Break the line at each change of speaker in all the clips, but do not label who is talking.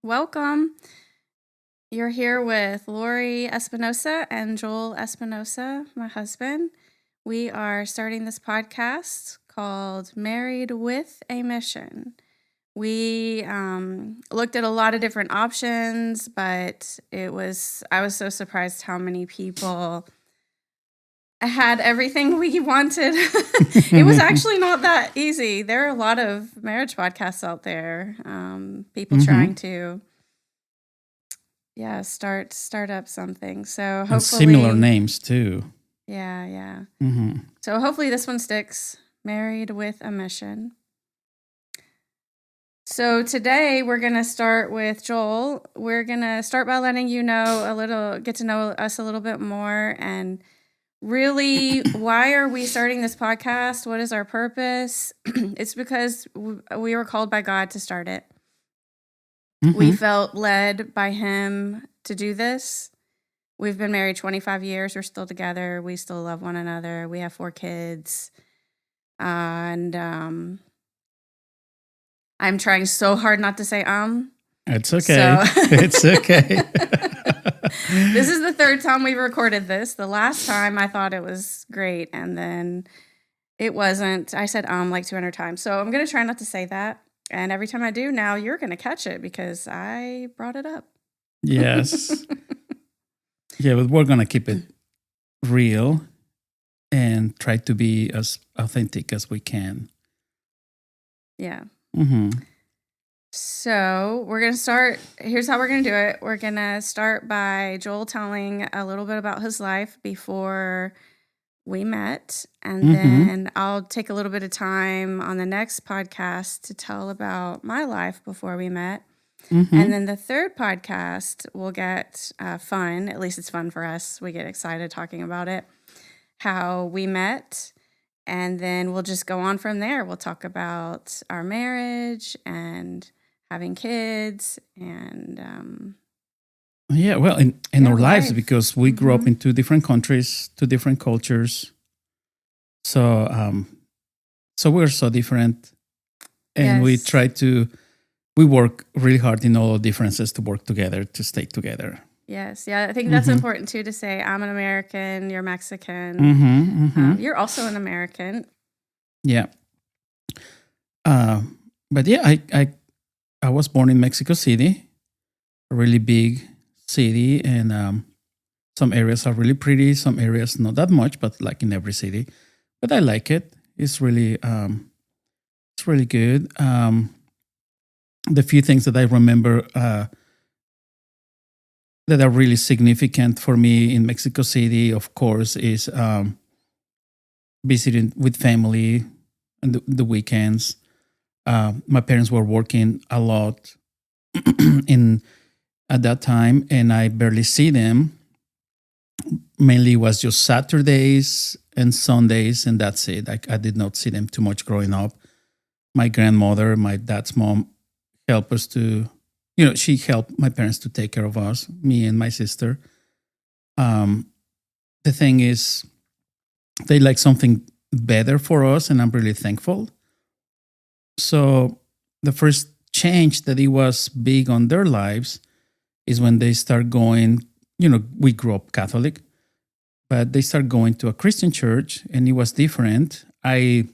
Welcome. You're here with Lori Espinosa and Joel Espinosa, my husband. We are starting this podcast called Married with a Mission. We looked at a lot of different options, but I was so surprised how many people had everything we wanted. It was actually not that easy. There are a lot of marriage podcasts out there. People trying to start up something. So hopefully,
and similar names too.
Yeah.
Mm-hmm.
So hopefully this one sticks. Married with a Mission. So today we're going to start with Joel. We're going to start by letting you know get to know us a little bit more, and really, why are we starting this podcast? What is our purpose? It's because we were called by God to start it.
Mm-hmm.
We felt led by Him to do this. We've been married 25 years. We're still together. We still love one another. We have 4 kids. And I'm trying so hard not to say
It's okay. It's okay.
This is the 3rd time we've recorded this. The last time I thought it was great, and then it wasn't. I said like 200 times. So I'm going to try not to say that. And every time I do now, you're going to catch it because I brought it up.
Yes. Yeah, but we're going to keep it real and try to be as authentic as we can.
Yeah.
Mm-hmm.
So we're going to start. Here's how we're going to do it. We're going to start by Joel telling a little bit about his life before we met. And then I'll take a little bit of time on the next podcast to tell about my life before we met. And then the 3rd podcast will get fun. At least it's fun for us. We get excited talking about it, how we met. And then we'll just go on from there. We'll talk about our marriage and having kids and
in our lives, because we grew up in 2 different countries, 2 different cultures. So we're so different, and
yes.
we work really hard in all the differences to work together, to stay together.
Yes. Yeah. I think that's important too, to say I'm an American, you're Mexican. You're also an American.
Yeah. But yeah, I was born in Mexico City, a really big city, and some areas are really pretty, some areas not that much, but like in every city. But I like it. It's really good. The few things that I remember that are really significant for me in Mexico City, of course, is visiting with family on the weekends. My parents were working a lot at that time, and I barely see them. Mainly it was just Saturdays and Sundays, and that's it. I did not see them too much growing up. My grandmother, my dad's mom, helped us to, she helped my parents to take care of us, me and my sister. The thing is, they like something better for us, and I'm really thankful. So the first change that it was big on their lives is when they start going, we grew up Catholic, but they start going to a Christian church, and it was different. I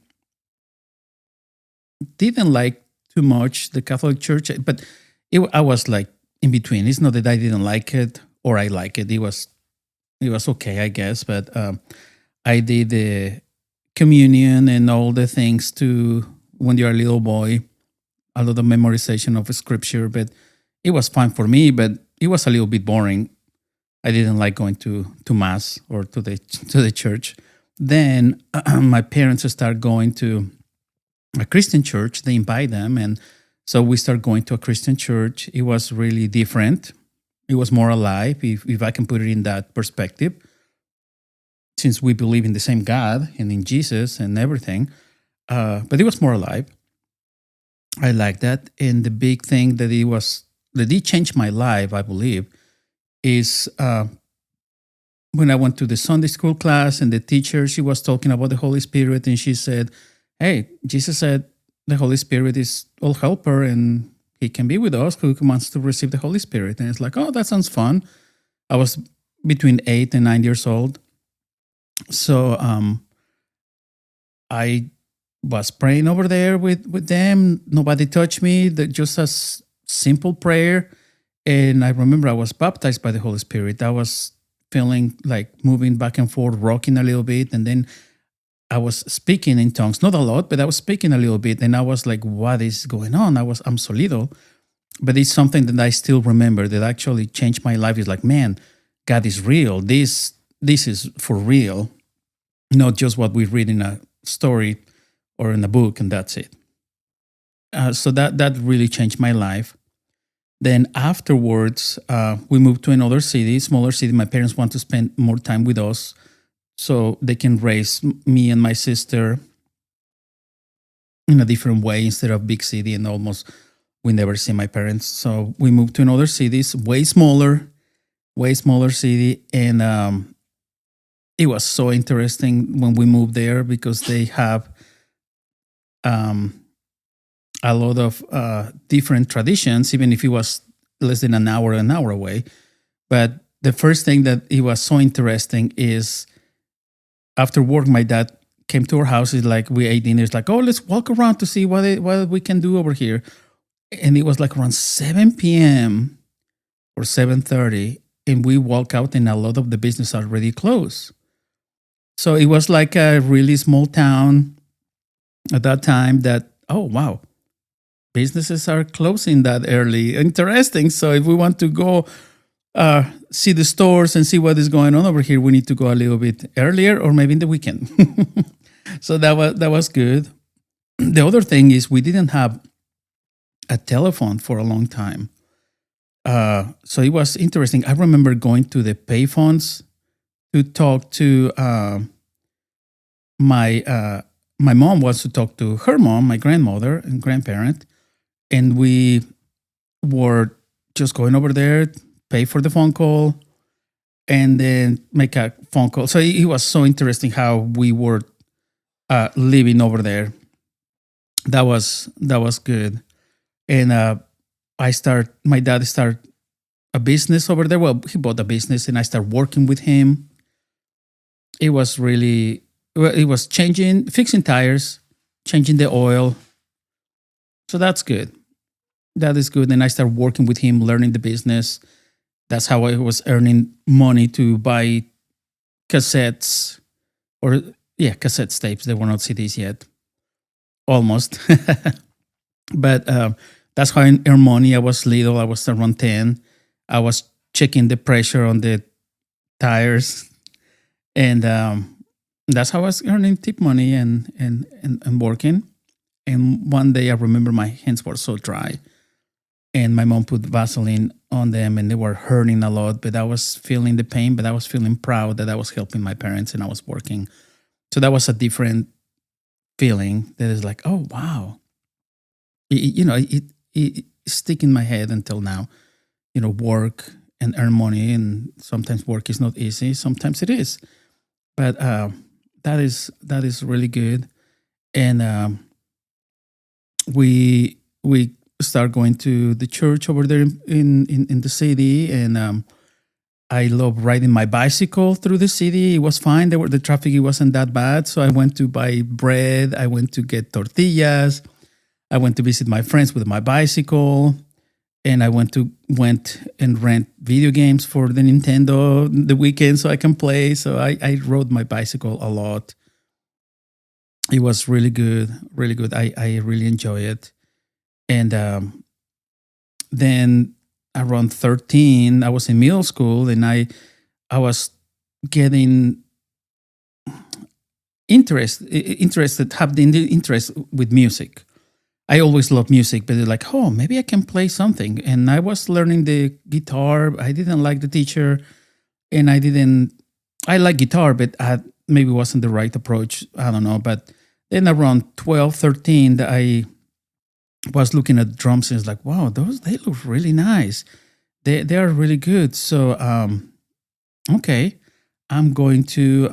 didn't like too much the Catholic church, but I was like in between. It's not that I didn't like it or I like it. It was okay, I guess. But I did the communion and all the things to when you're a little boy, a lot of memorization of scripture. But it was fine for me, but it was a little bit boring. I didn't like going to mass or to the church. Then my parents start going to a Christian church. They invite them, and so we start going to a Christian church. It was really different. It was more alive, if I can put it in that perspective, since we believe in the same God and in Jesus and everything. But it was more alive. I like that. And the big thing that it changed my life, I believe, is when I went to the Sunday school class, and the teacher, she was talking about the Holy Spirit, and she said, hey, Jesus said the Holy Spirit is all helper, and he can be with us, who wants to receive the Holy Spirit. And it's like, oh, that sounds fun. I was between 8 and 9 years old. So I was praying over there with them. Nobody touched me. Just a simple prayer. And I remember I was baptized by the Holy Spirit. I was feeling like moving back and forth, rocking a little bit. And then I was speaking in tongues, not a lot, but I was speaking a little bit. And I was like, what is going on? I'm so little. But it's something that I still remember that actually changed my life. It's like, man, God is real. This is for real, not just what we read in a story or in a book, and that's it. So that really changed my life. Then afterwards, we moved to another city, smaller city. My parents want to spend more time with us so they can raise me and my sister in a different way instead of big city, and almost we never see my parents. So we moved to another city, way smaller city. And it was so interesting when we moved there because they have a lot of different traditions, even if it was less than an hour away. But the first thing that it was so interesting is after work, my dad came to our house. It's like we ate dinner. It's like, oh, let's walk around to see what we can do over here. And it was like around 7 p.m. or 7:30, and we walk out, and a lot of the business already closed. So it was like a really small town at that time that, oh, wow, businesses are closing that early. Interesting. So if we want to go see the stores and see what is going on over here, we need to go a little bit earlier or maybe in the weekend. So that was good. The other thing is we didn't have a telephone for a long time. So it was interesting. I remember going to the payphones to talk to my mom wants to talk to her mom, my grandmother and grandparent. And we were just going over there, pay for the phone call, and then make a phone call. So it was so interesting how we were living over there. That was good. And my dad started a business over there. Well, he bought a business, and I started working with him. It was fixing tires, changing the oil. So that's good. That is good. And I started working with him, learning the business. That's how I was earning money to buy cassettes cassette tapes. They were not CDs yet. Almost. But that's how I earned money. I was little. I was around 10. I was checking the pressure on the tires. And that's how I was earning tip money and working. And one day I remember my hands were so dry. And my mom put Vaseline on them, and they were hurting a lot. But I was feeling the pain, but I was feeling proud that I was helping my parents and I was working. So that was a different feeling that is like, oh, wow. It stick in my head until now. Work and earn money, and sometimes work is not easy. Sometimes it is. But that is really good. And we start going to the church over there in the city, and I love riding my bicycle through the city. It was fine. The traffic, it wasn't that bad. So I went to buy bread. I went to get tortillas. I went to visit my friends with my bicycle, and I went and rent video games for the Nintendo the weekend so I can play. So I rode my bicycle a lot. It was really good, really good. I really enjoy it. And then around 13, I was in middle school, and I was getting interested, having the interest with music. I always loved music, but they're like, oh, maybe I can play something. And I was learning the guitar. I didn't like the teacher, and I like guitar, but maybe wasn't the right approach. I don't know. But then around 12, 13, I was looking at drums, and it's like, wow, they look really nice. They are really good. So, okay, I'm going to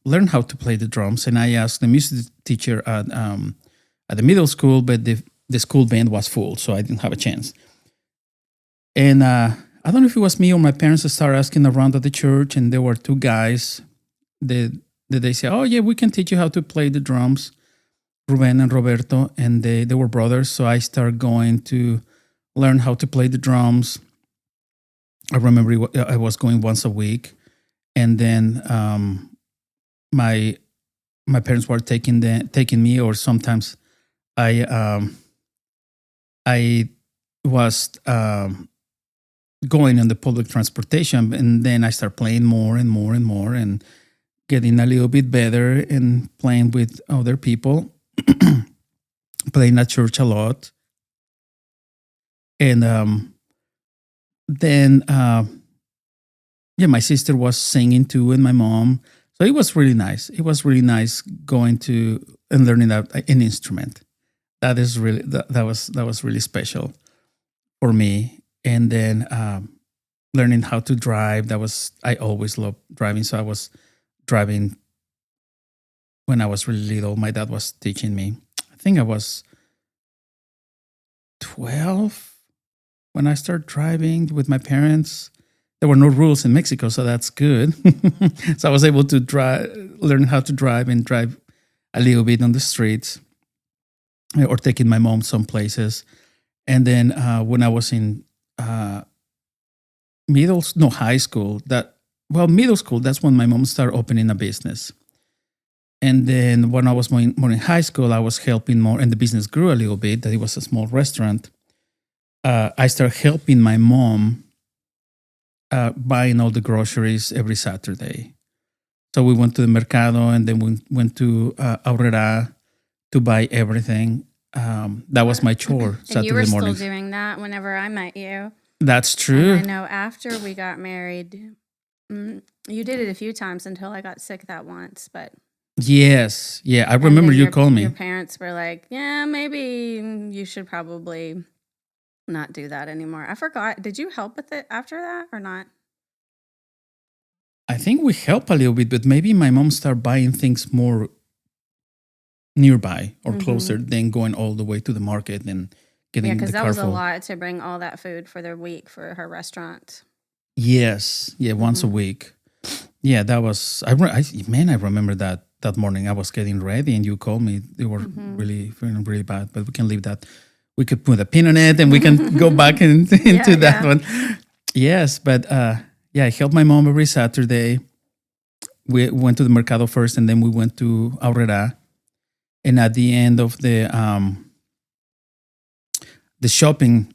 learn how to play the drums. And I asked the music teacher at the middle school, but the the school band was full, so I didn't have a chance. And I don't know if it was me or my parents that started asking around at the church, and there were two guys that they said, "Oh yeah, we can teach you how to play the drums." Ruben and Roberto, and they were brothers. So I started going to learn how to play the drums. I remember I was going once a week, and then my parents were taking me, or sometimes I was going on the public transportation, and then I started playing more and more and more, and getting a little bit better, and playing with other people, playing at church a lot, and then my sister was singing too, and my mom. So it was really nice. It was really nice going to and learning an instrument. That is really that was really special for me. And then learning how to drive. I always loved driving. So I was driving when I was really little. My dad was teaching me. I think I was 12 when I started driving with my parents. There were no rules in Mexico, so that's good. So I was able to learn how to drive and drive a little bit on the streets, or taking my mom some places. And then when I was in high school, middle school, that's when my mom started opening a business. And then when I was more in high school, I was helping more, and the business grew a little bit, that it was a small restaurant. I started helping my mom buying all the groceries every Saturday. So we went to the Mercado, and then we went to Aurrera to buy everything. That was my chore
And
Saturday
you were
mornings.
still doing that whenever I met you.
That's true.
And I know after we got married, you did it a few times until I got sick that once. But
Yes. Yeah, I
and
remember
then
you called me.
Your parents were like, "Yeah, maybe you should probably not do that anymore." I forgot. Did you help with it after that or not?
I think we helped a little bit, but maybe my mom started buying things more nearby or closer than going all the way to the market and getting
Yeah,
the
because that
car
was a
full.
lot to bring all that food for the week for her restaurant.
Yes. Yeah, once a week. Yeah, that was. I remember that morning. I was getting ready, and you called me. They were really feeling really bad, but we can leave that. We could put a pin on it, and we can go back into that one. Yes, but I helped my mom every Saturday. We went to the Mercado first, and then we went to Aurrera. And at the end of the shopping,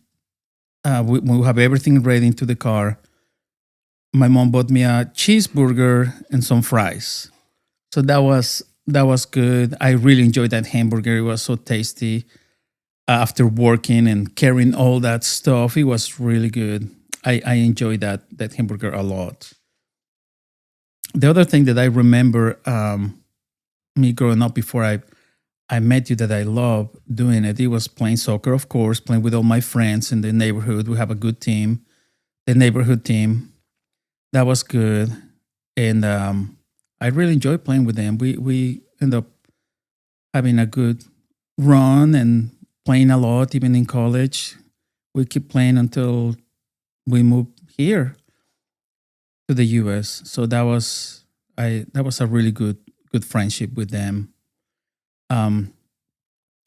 we have everything ready into the car. My mom bought me a cheeseburger and some fries. So that was good. I really enjoyed that hamburger. It was so tasty. After working and carrying all that stuff, it was really good. I enjoyed that hamburger a lot. The other thing that I remember me growing up before I met you that I love doing it was playing soccer, of course, playing with all my friends in the neighborhood. We have a good team, the neighborhood team. That was good. And I really enjoyed playing with them. We end up having a good run and playing a lot, even in college. We keep playing until we moved here to the US. So that was a really good friendship with them. And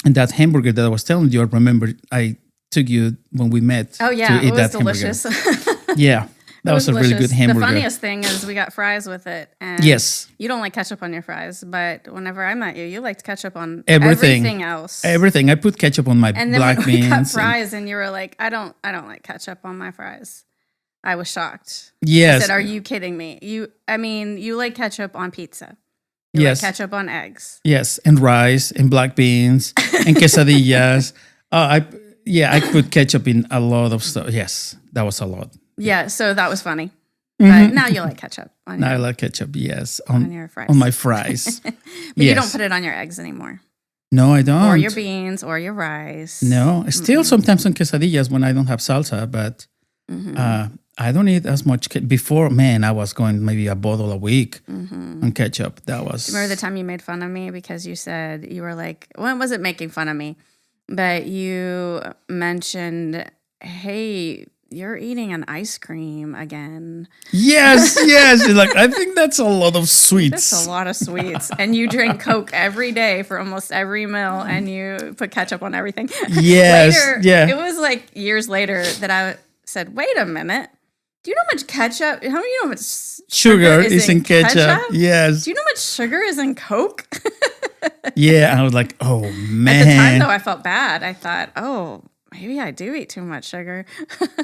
that hamburger that I was telling you, I remember I took you when we met.
Oh yeah,
to eat
it was
that
delicious.
Yeah, that was a really good hamburger.
The funniest thing is we got fries with it. And
Yes.
You don't like ketchup on your fries, but whenever I met you, you liked ketchup on
Everything.
everything else.
Everything. I put ketchup on my
And then
black
when
beans.
we got fries, and you were like, "I don't like ketchup on my fries." I was shocked.
Yes.
I said, "Are you kidding me? You like ketchup on pizza. You
Yes.
like ketchup on eggs."
Yes, and rice and black beans and quesadillas. I put ketchup in a lot of stuff. Yes, that was a lot.
Yeah, so that was funny. But now you like ketchup on
Now I
your,
like ketchup. Yes,
on your fries.
on my fries.
But
Yes.
you don't put it on your eggs anymore.
No, I don't.
Or your beans or your rice.
No, still sometimes on quesadillas when I don't have salsa, but I don't eat as much. Before, man, I was going maybe a bottle a week on ketchup. That was.
Remember the time you made fun of me because you said, you were like, when was it making fun of me? but you mentioned, hey, you're eating an ice cream again.
Yes, yes. You're like, I think that's a lot of
That's
sweets.
a lot of sweets. And you drink Coke every day for almost every meal, and you put ketchup on everything.
Yes,
Later,
yeah.
it was like years later that I said, wait a minute. Do you know how much ketchup? How many you know how much
Sugar is in ketchup. Yes.
Do you know how much sugar is in Coke?
Yeah, I was like, oh man.
At the time, though, I felt bad. I thought, oh, maybe I do eat too much sugar.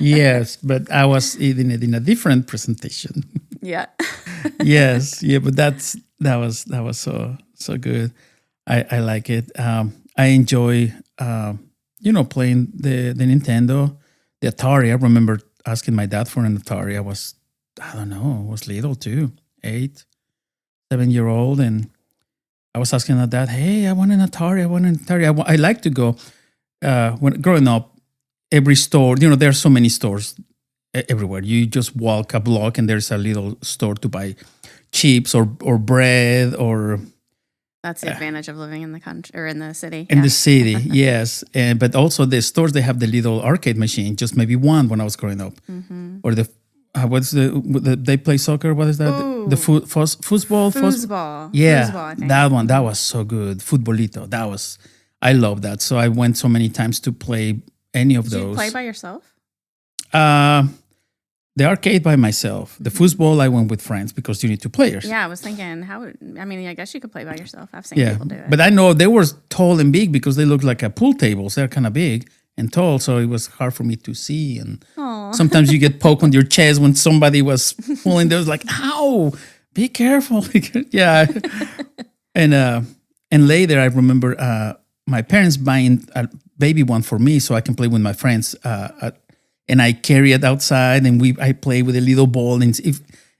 Yes, but I was eating it in a different presentation.
Yeah.
Yes, yeah, but that was so good. I like it. I enjoy playing the Nintendo, the Atari. I remember asking my dad for an Atari. I was little too, 8, 7 year old, and I was asking my dad, "Hey, I want an Atari. I want an Atari." I like to go when growing up. Every store, there are so many stores everywhere. You just walk a block and there's a little store to buy chips or bread or
That's the advantage of living in the country or in the city.
in the city. Yes, but also the stores, they have the little arcade machine. Just maybe one when I was growing up, or what's they play soccer? What is that?
Ooh.
The football.
Foosball.
Yeah,
Foosball, I think.
that one. That was so good. Futbolito. I love that. So I went so many times to play any of
Did
those.
you play by yourself?
The arcade by myself. The football I went with friends because you need 2 players.
Yeah, I was thinking, I guess you could play by yourself. I've seen people do it.
But I know they were tall and big because they look like a pool tables. They're kind of big and tall, so it was hard for me to see. And
Aw.
sometimes you get poked on your chest when somebody was pulling. There was like, "Ow! Be careful!" Yeah. And later I remember my parents buying a baby one for me so I can play with my friends. And I carry it outside, and I play with a little ball. And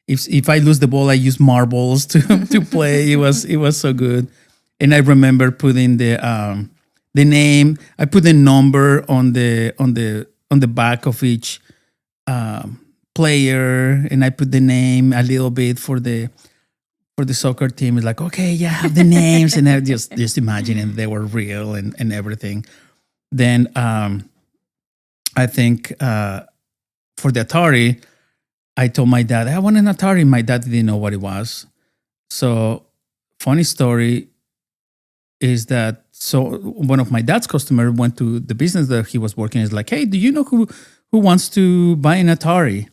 if I lose the ball, I use marbles to play. It was so good. And I remember putting the name. I put the number on the back of each player, and I put the name a little bit for the soccer team. It's like, okay, yeah, I have the names, and I just imagining they were real and everything. Then I think for the Atari, I told my dad, I want an Atari. My dad didn't know what it was. So funny story is that one of my dad's customers went to the business that he was working. Is like, hey, do you know who wants to buy an Atari?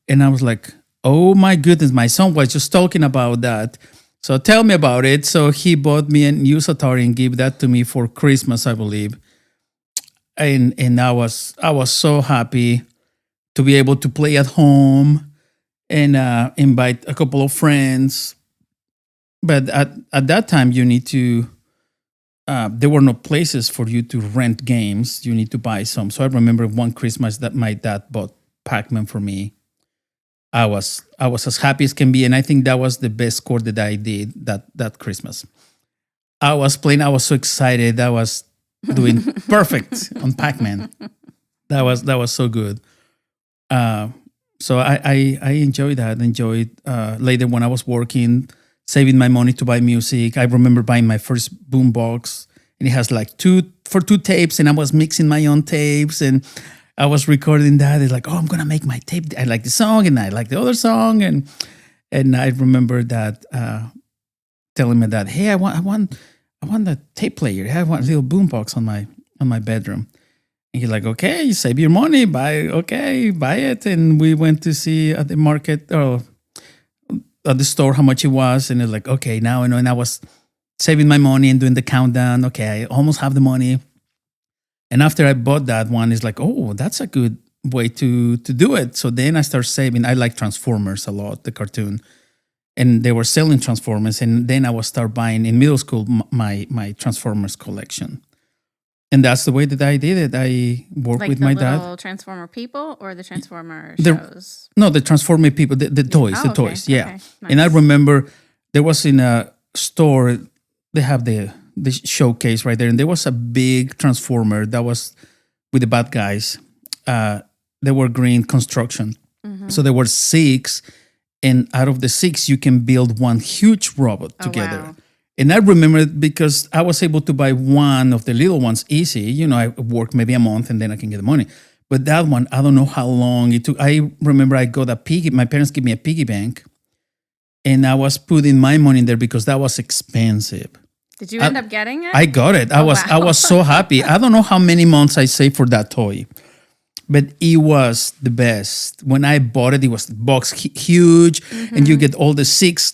And I was like, oh my goodness, my son was just talking about that. So tell me about it. So he bought me a used Atari and gave that to me for Christmas, I believe. And I was so happy to be able to play at home and invite a couple of friends. But at that time, you need to. There were no places for you to rent games. You need to buy some. So I remember one Christmas that my dad bought Pac-Man for me. I was as happy as can be, and I think that was the best score that I did that Christmas. I was playing. I was so excited. I was doing perfect on Pac-Man. That was so good. So I enjoyed that. Enjoyed later when I was working, saving my money to buy music. I remember buying my first boombox, and it has like two tapes, and I was mixing my own tapes, and I was recording that. It's like, oh, I'm gonna make my tape. I like the song, and I like the other song, and I remember that telling me that, hey, I want the tape player. I want a little boombox on my bedroom. And he's like, okay, you save your money, buy it. And we went to see at the market or at the store how much it was. And it's like, okay, now I know. And I was saving my money and doing the countdown. Okay, I almost have the money. And after I bought that one, it's like, oh, that's a good way to do it. So then I start saving. I like Transformers a lot, the cartoon. And they were selling Transformers. And then I would start buying in middle school my Transformers collection. And that's the way that I did it. I worked
like
with my
the
dad.
little Transformer people or the Transformer shows?
No, the Transformer people, the toys,
Oh,
the
okay.
toys, yeah.
Okay, nice.
And I remember there was in a store, they have the showcase right there. And there was a big Transformer that was with the bad guys. They were green construction. Mm-hmm. So there were 6. And out of the 6, you can build one huge robot together.
Wow.
And I remember it because I was able to buy one of the little ones easy. I work maybe a month and then I can get the money. But that one, I don't know how long it took. I remember I got my parents gave me a piggy bank, and I was putting my money in there because that was expensive.
Did you end up getting it?
I got it. I was so happy. I don't know how many months I saved for that toy, but it was the best. When I bought it, it was the box huge, and you get all the 6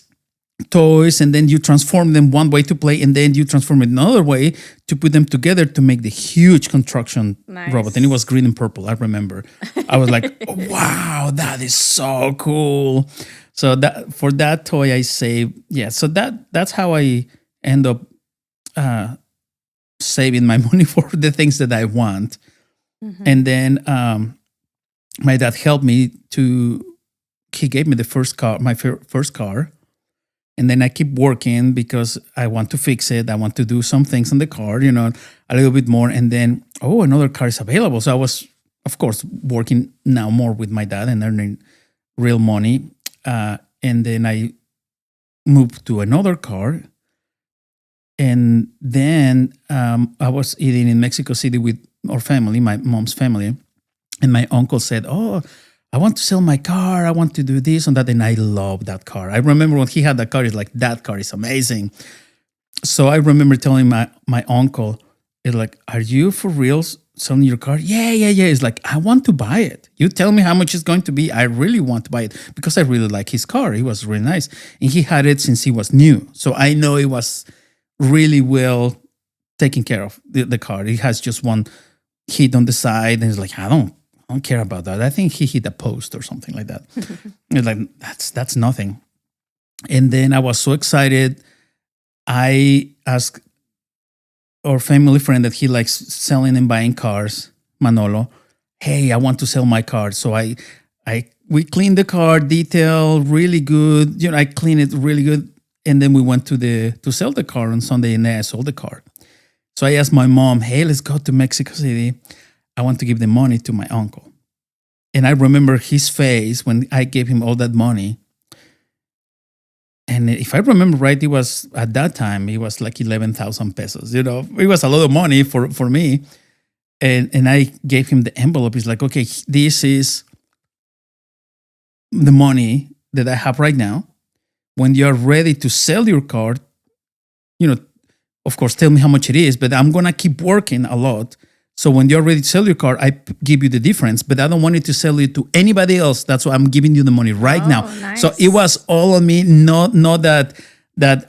toys, and then you transform them one way to play, and then you transform it another way to put them together to make the huge construction robot. And it was green and purple. I remember. I was like, wow, that is so cool. So that for that toy I saved. Yeah. So that's how I end up saving my money for the things that I want. And then my dad helped me he gave me the first car, my first car. And then I keep working because I want to fix it. I want to do some things on the car, a little bit more. And then, another car is available. So I was, of course, working now more with my dad and earning real money. And then I moved to another car. And then I was eating in Mexico City with our family, my mom's family. And my uncle said, I want to sell my car. I want to do this and that. And I love that car. I remember when he had that car, he's like, that car is amazing. So I remember telling my uncle, it's like, are you for real selling your car? Yeah. It's like, I want to buy it. You tell me how much it's going to be. I really want to buy it because I really like his car. It was really nice. And he had it since he was new. So I know it was really well taken care of, the car. It has just one hit on the side. And it's like, I don't care about that. I think he hit a post or something like that. It's like, that's nothing. And then I was so excited. I asked our family friend that he likes selling and buying cars, Manolo, hey, I want to sell my car. So we cleaned the car, detail really good. I cleaned it really good. And then we went to sell the car on Sunday, and I sold the car. So I asked my mom, hey, let's go to Mexico City. I want to give the money to my uncle. And I remember his face when I gave him all that money. And if I remember right, it was at that time, it was like 11,000 pesos. It was a lot of money for me. And I gave him the envelope. He's like, okay, this is the money that I have right now. When you're ready to sell your car, of course, tell me how much it is, but I'm going to keep working a lot. So when you're ready to sell your car, I give you the difference, but I don't want it to sell it to anybody else. That's why I'm giving you the money right now.
Nice.
So it was all on me, not that,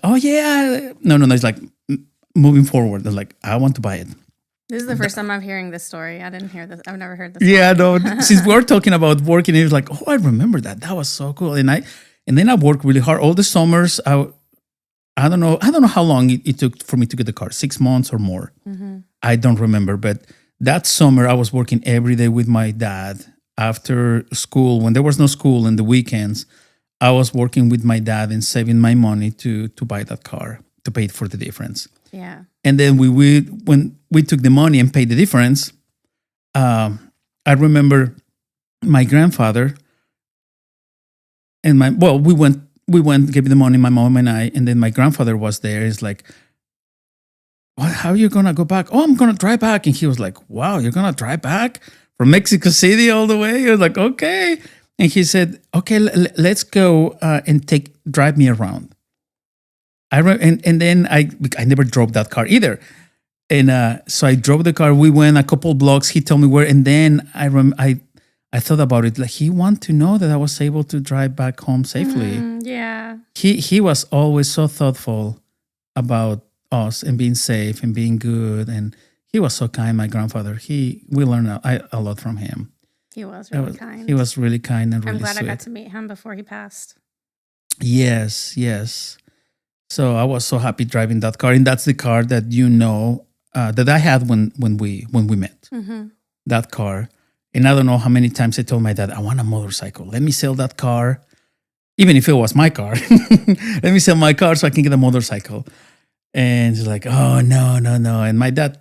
oh yeah. No. It's like moving forward. It's like, I want to buy it.
This is the first time I'm hearing this story. I didn't hear this. I've never heard this.
Yeah, no. Since we're talking about working, it was like, I remember that. That was so cool. And then I worked really hard all the summers. I don't know how long it took for me to get the car, 6 months or more. Mm-hmm. I don't remember, but that summer I was working every day with my dad after school. When there was no school and the weekends, I was working with my dad and saving my money to buy that car, to pay for the difference.
Yeah.
And then when we took the money and paid the difference, I remember my grandfather and we went, gave the money, my mom and I, and then my grandfather was there. He's like, how are you going to go back? Oh, I'm going to drive back. And he was like, wow, you're going to drive back from Mexico City all the way? I was like, okay. And he said, okay, let's go and drive me around. And then I never drove that car either. And so I drove the car. We went a couple blocks. He told me where. And then I thought about it. Like, he wanted to know that I was able to drive back home safely.
Yeah.
He was always so thoughtful about us and being safe and being good. And he was so kind, my grandfather. We learned a lot from him.
He was really kind.
He was really kind and really
I'm glad
sweet.
I got to meet him before he passed.
Yes. So I was so happy driving that car. And that's the car that that I had when we met. Mm-hmm. That car. And I don't know how many times I told my dad, I want a motorcycle. Let me sell that car. Even if it was my car. Let me sell my car so I can get a motorcycle. And he's like, oh, no. And my dad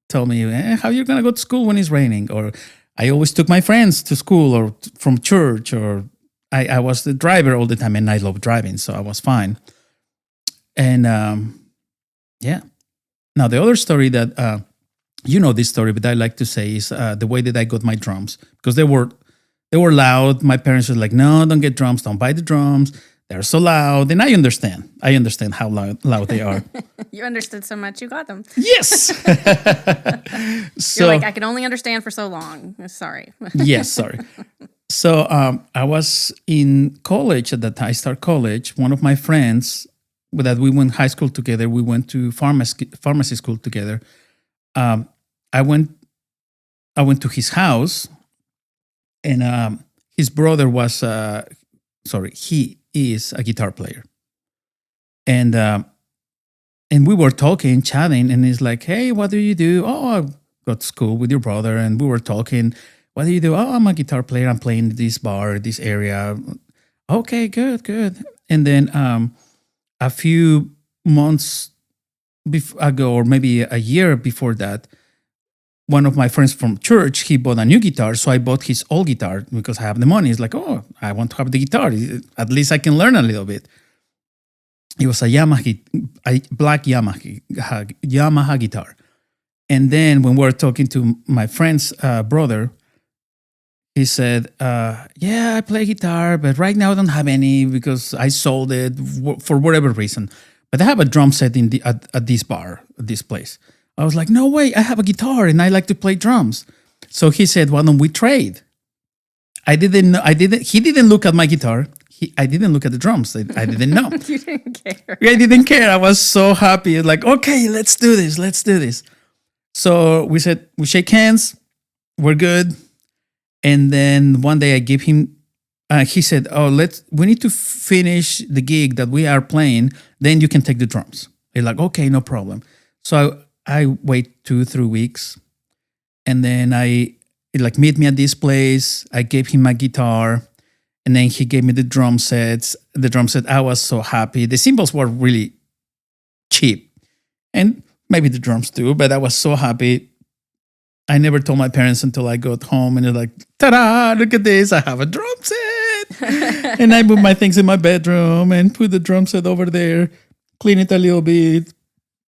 told me, how are you going to go to school when it's raining? Or I always took my friends to school or from church. Or I was the driver all the time. And I love driving, so I was fine. And Yeah. Now the other story that you know this story, but I like to say is the way that I got my drums because they were loud. My parents were like, "No, don't get drums. Don't buy the drums. They're so loud." And I understand. I understand how loud they are.
You understood so much, you got them.
Yes.
You're like, I can only understand for so long. Sorry.
Yes, sorry. So I was in college at that time. I started college. One of my friends that we went high school together. We went to pharmacy school together. I went to his house, and his brother was he is a guitar player, and we were talking, chatting, and he's like, "Hey, what do you do?" "Oh, I go to school with your brother," and we were talking. "What do you do?" "Oh, I'm a guitar player. I'm playing this bar, this area." "Okay, good, good." And then a few months ago, or maybe a year before that, one of my friends from church, he bought a new guitar. So I bought his old guitar because I have the money. He's like, "Oh, I want to have the guitar. At least I can learn a little bit." It was a black Yamaha guitar. And then when we were talking to my friend's brother, he said, "Yeah, I play guitar, but right now I don't have any because I sold it for whatever reason. But I have a drum set at this bar, at this place." I was like, "No way, I have a guitar and I like to play drums." So he said, "Why don't we trade?" He didn't look at my guitar. I didn't look at the drums. I didn't know.
You didn't care.
I didn't care. I was so happy. Like, okay, let's do this. Let's do this. So we said, we shake hands. We're good. And then one day I gave him, he said, "Oh, we need to finish the gig that we are playing. Then you can take the drums." He's like, "Okay, no problem." So I wait 2-3 weeks. And then meet me at this place. I gave him my guitar. And then he gave me the drum sets. The drum set, I was so happy. The cymbals were really cheap. And maybe the drums too, but I was so happy. I never told my parents until I got home, and they're like, "Ta-da, look at this, I have a drum set." And I put my things in my bedroom and put the drum set over there, clean it a little bit.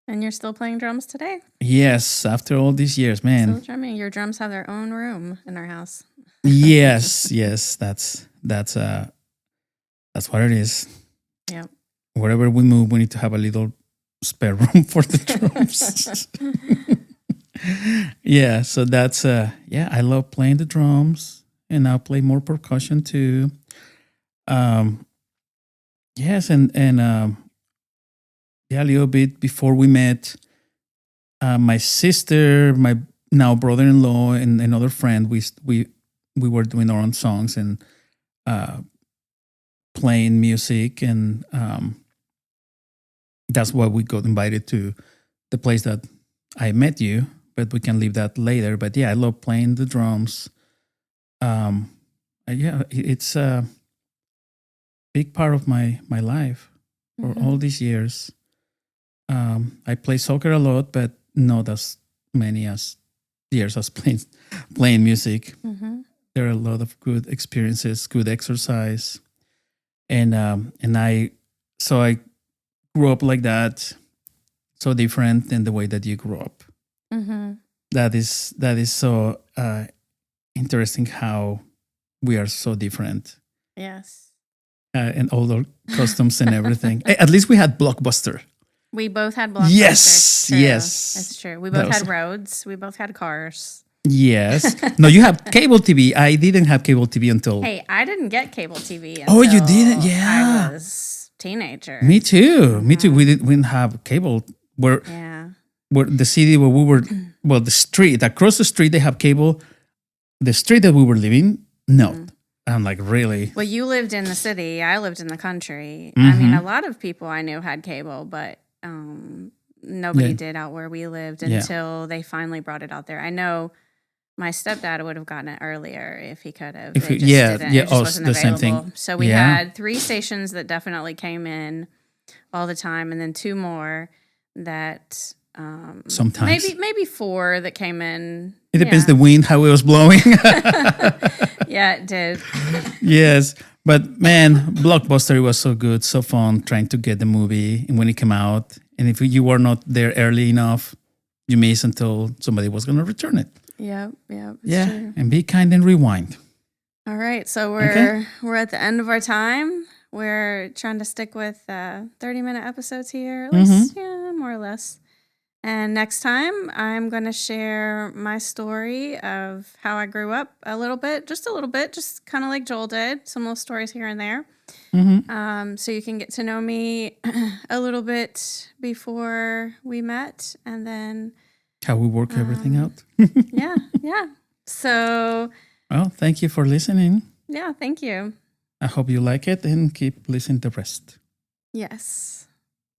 And you're still playing drums today?
Yes, after all these years, man.
Still drumming. Your drums have their own room in our house.
Yes, that's what it is.
Yeah.
Wherever we move, we need to have a little spare room for the drums. Yeah, so that's I love playing the drums, and I'll play more percussion too. Yes, and a little bit before we met, my sister, my now brother-in-law, and another friend, we were doing our own songs and playing music, and that's why we got invited to the place that I met you. But we can leave that later. But yeah, I love playing the drums. It's a big part of my life for all these years. I play soccer a lot, but not as many as years as playing music.
Mm-hmm.
There are a lot of good experiences, good exercise, and I grew up like that, so different than the way that you grew up.
Mm-hmm.
That is so interesting how we are so different.
Yes.
And all our customs and everything. At least we had Blockbuster.
We both had Blockbuster.
Yes,
True.
yes.
That's true. We both had roads. We both had cars.
Yes. No, you have cable TV. I didn't have cable TV until...
Hey, I didn't get cable TV
Oh, you didn't? Yeah.
I was teenager.
Me too. Me too. We didn't have cable. Where the city where we were... Well, the street. Across the street, they have cable. The street that we were living, no. Mm. I'm like, really?
Well, you lived in the city. I lived in the country. Mm-hmm. I mean, a lot of people I knew had cable, but nobody did out where we lived until they finally brought it out there. I know my stepdad would have gotten it earlier if he could have. It just wasn't available. Same thing. So we had 3 stations that definitely came in all the time, and then 2 more that...
sometimes
maybe 4 that came in.
It depends the wind, how it was blowing.
Yeah, it did.
Yes, but man, Blockbuster was so good, so fun trying to get the movie and when it came out, And if you were not there early enough, you miss until somebody was going to return it.
Yep.
Yeah.
True.
And be kind and rewind.
All right. So
Okay.
we're at the end of our time. We're trying to stick with 30-minute episodes here, at least, yeah, more or less. And next time, I'm going to share my story of how I grew up a little bit, just kind of like Joel did, some little stories here and there. So you can get to know me a little bit before we met, and then
How we work everything out.
yeah. So
Well, thank you for listening.
yeah, thank you.
I hope you like it and keep listening to the rest.
Yes.